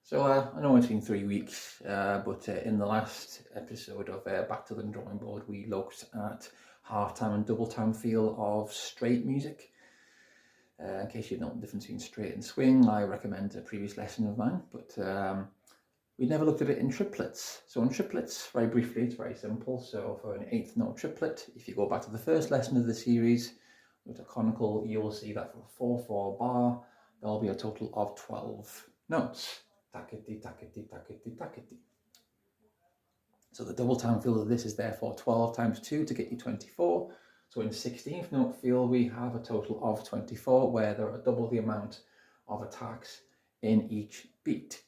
So I know it's been 3 weeks, but in the last episode of Back to the Drawing Board, we looked at half-time and double-time feel of straight music. In case you don't know the difference between straight and swing, I recommend a previous lesson of mine, but we never looked at it in triplets. So in triplets, very briefly, it's very simple. So for an eighth note triplet, if you go back to the first lesson of the series, with a conical, you'll see that for a 4/4 bar, there'll be a total of 12 notes. Tackety, tackety, tackety, tackety. So the double time feel of this is therefore 12 times 2 to get you 24. So in 16th note feel, we have a total of 24, where there are double the amount of attacks in each beat,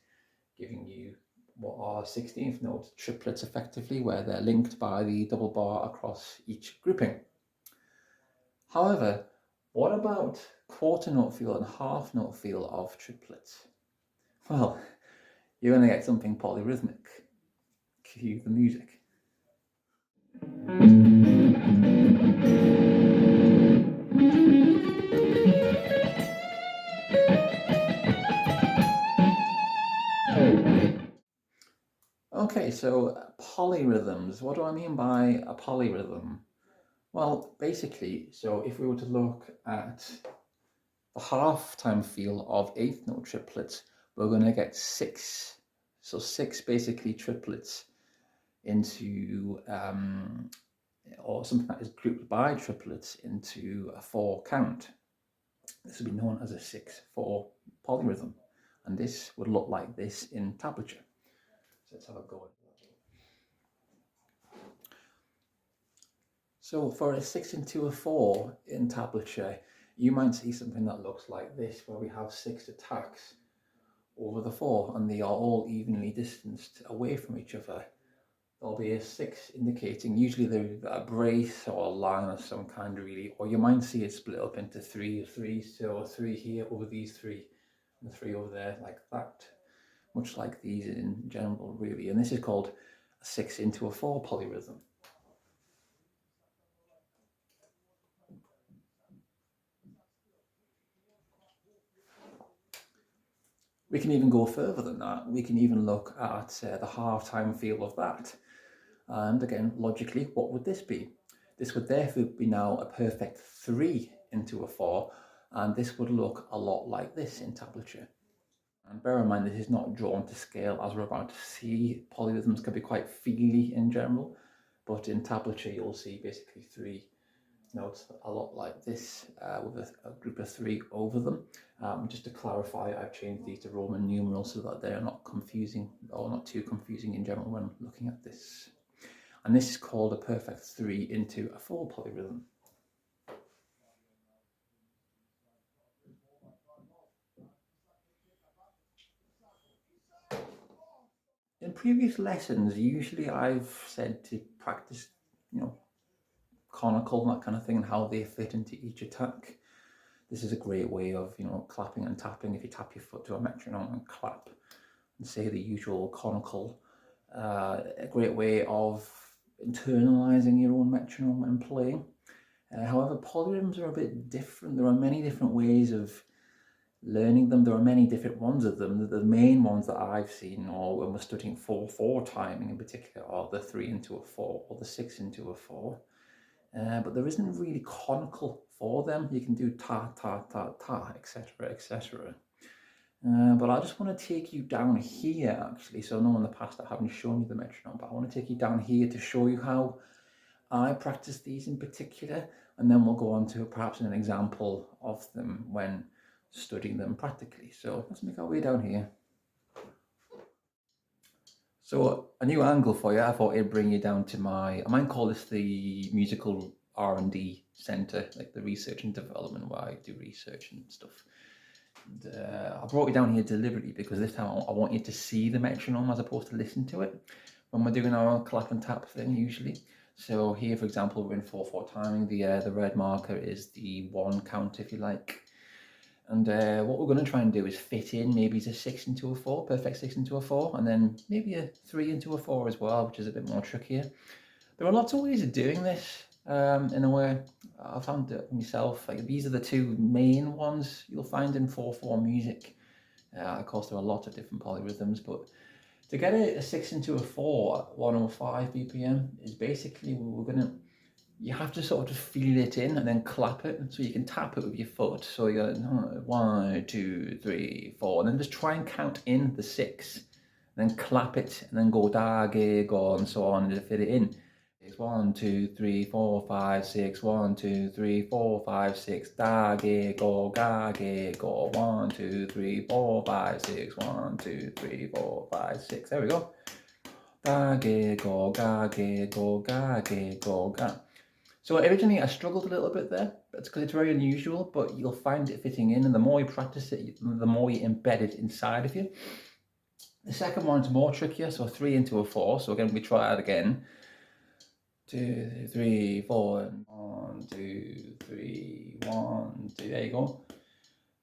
giving you what are 16th note triplets effectively, where they're linked by the double bar across each grouping. However, what about quarter note feel and half note feel of triplets? Well, you're going to get something polyrhythmic. Cue the music. Okay, so polyrhythms. What do I mean by a polyrhythm? Well, basically, so if we were to look at the half-time feel of eighth note triplets, we're going to get six. So six basically triplets into, or something that is grouped by triplets into a 4 count. This would be known as a 6/4 polyrhythm. And this would look like this in tablature. So let's have a go at that. So for a 6 into a 4 in tablature, you might see something that looks like this, where we have 6 attacks over the 4, and they are all evenly distanced away from each other. There'll be a 6 indicating, usually there's a brace or a line of some kind really, or you might see it split up into 3 3, so 3 here over these 3, and 3 over there, like that. Much like these in general really, and this is called a 6 into a 4 polyrhythm. We can even go further than that. We can even look at the half-time feel of that. And again, logically, what would this be? This would therefore be now a perfect 3 into a 4, and this would look a lot like this in tablature. And bear in mind, this is not drawn to scale, as we're about to see. Polyrhythms can be quite feely in general, but in tablature you'll see basically 3 notes a lot like this, with a group of 3 over them. Just to clarify, I've changed these to Roman numerals so that they're not confusing, or not too confusing in general when looking at this. And this is called a perfect 3 into a 4 polyrhythm. In previous lessons, usually I've said to practice, conical, that kind of thing, and how they fit into each attack. This is a great way of, clapping and tapping. If you tap your foot to a metronome and clap and say the usual conical, a great way of internalizing your own metronome and playing. However, polyrhythms are a bit different. There are many different ways of learning them. There are many different ones of them. The main ones that I've seen, or when we're studying 4/4 timing in particular, are the 3 into a 4 or the 6 into a 4. But there isn't really conical for them. You can do ta, ta, ta, ta, etc., etc. But I just want to take you down here, actually. So I know in the past I haven't shown you the metronome, but I want to take you down here to show you how I practice these in particular, and then we'll go on to perhaps an example of them when studying them practically. So let's make our way down here. So a new angle for you. I thought it'd bring you down to I might call this the musical R&D center, like the research and development where I do research and stuff. And, I brought you down here deliberately because this time I want you to see the metronome as opposed to listen to it when we're doing our clap and tap thing usually. So here, for example, we're in 4/4 timing. The red marker is the 1 count, if you like. And what we're going to try and do is fit in maybe a 6 into a 4, perfect 6 into a 4, and then maybe a 3 into a 4 as well, which is a bit more trickier. There are lots of ways of doing this. In a way, I found it myself. Like, these are the 2 main ones you'll find in 4/4 music. Of course, there are lots of different polyrhythms, but to get a 6 into a 4 at 105 BPM is basically you have to sort of just feel it in and then clap it. So you can tap it with your foot. So you go 1, 2, 3, 4, and then just try and count in the 6, and then clap it, and then go da, ge, go, and so on to fit it in. It's 1, 2, 3, 4, 5, 6, 1, 2, 3, 4, 5, 6, da, ge, go, ga, ge, go, 1, 2, 3, 4, 5, 6, 1, 2, 3, 4, 5, 6. There we go. Da, ge, go, ga, ge, go, ga, ge, go, ga. So originally I struggled a little bit there. That's because it's very unusual, but you'll find it fitting in, and the more you practice it, the more you embed it inside of you. The second one's more trickier, so 3 into a 4. So again, we try that again. 2, 3, 4, 1, 2, 3, 1, 2. There you go.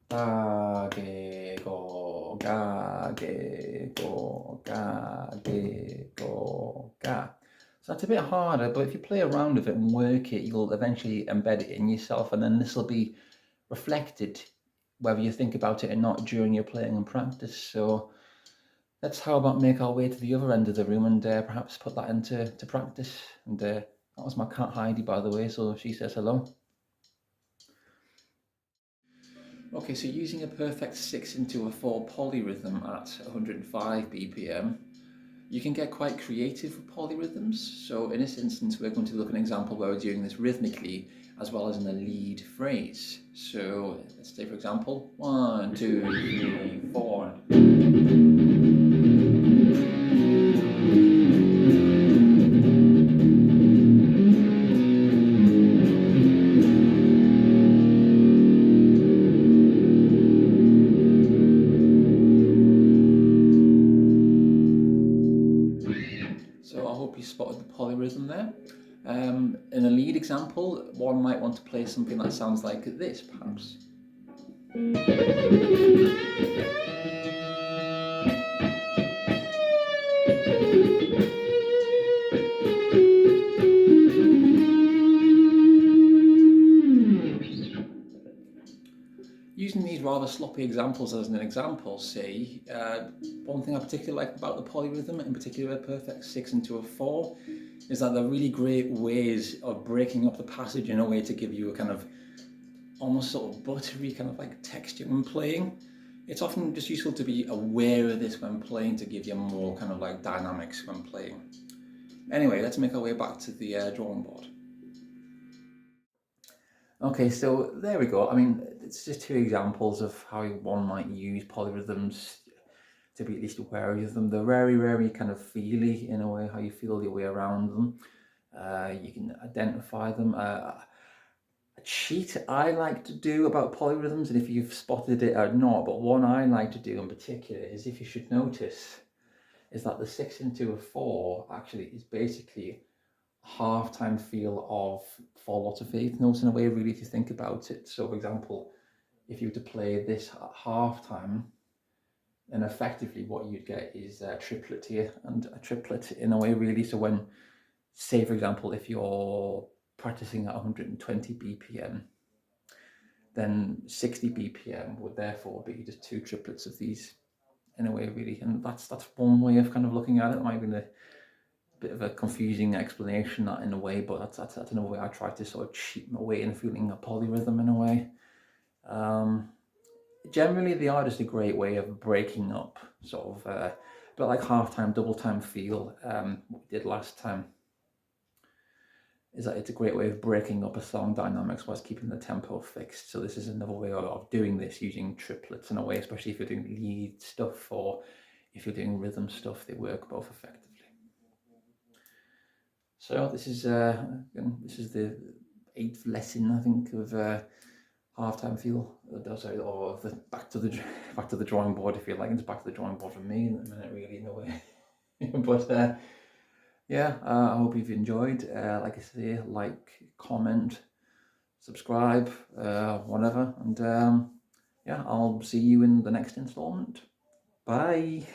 Da, ge, go, ga, ge, go, ga, ge, go, ga. So that's a bit harder, but if you play around with it and work it, you'll eventually embed it in yourself, and then this will be reflected whether you think about it or not during your playing and practice. So let's how about make our way to the other end of the room and perhaps put that into practice. And that was my cat Heidi, by the way, so she says hello. Okay, so using a perfect 6 into a 4 polyrhythm at 105 BPM, you can get quite creative with polyrhythms. So in this instance, we're going to look at an example where we're doing this rhythmically as well as in a lead phrase. So let's say, for example, 1, 2, 3, 4. So I hope you spotted the polyrhythm there. In a lead example, one might want to play something that sounds like this, perhaps. Using these rather sloppy examples as an example, say, one thing I particularly like about the polyrhythm, in particular a perfect 6 into a 4, is that they're really great ways of breaking up the passage in a way to give you a kind of almost sort of buttery kind of like texture when playing. It's often just useful to be aware of this when playing to give you more kind of like dynamics when playing. Anyway, let's make our way back to the drawing board. Okay, so there we go. I mean, it's just 2 examples of how one might use polyrhythms to be at least aware of them. They're very, very kind of feely in a way, how you feel your way around them. You can identify them. A cheat I like to do about polyrhythms, and if you've spotted it or not, but one I like to do in particular is, if you should notice, is that the 6 into a 4 actually is basically half-time feel of 4 lots of eighth notes in a way, really, if you think about it. So for example, if you were to play this at half-time, then effectively what you'd get is a triplet here, and a triplet in a way, really. So when, say for example, if you're practicing at 120 BPM, then 60 BPM would therefore be just 2 triplets of these in a way, really. And that's one way of kind of looking at it. It might be a bit of a confusing explanation that in a way, but that's another way I try to sort of cheat my way in feeling a polyrhythm in a way. Generally, they are just a great way of breaking up, sort of a bit like half-time, double-time feel, what we did last time. Is that it's a great way of breaking up a song dynamics whilst keeping the tempo fixed. So this is another way of doing this using triplets in a way, especially if you're doing lead stuff or if you're doing rhythm stuff, they work both effectively. So this is the 8th lesson, I think, of half-time feel. Sorry, or the back to the drawing board, if you like. It's back to the drawing board for me in a minute, really, in a way. But yeah, I hope you've enjoyed. Like I say, like, comment, subscribe, whatever. And yeah, I'll see you in the next installment. Bye.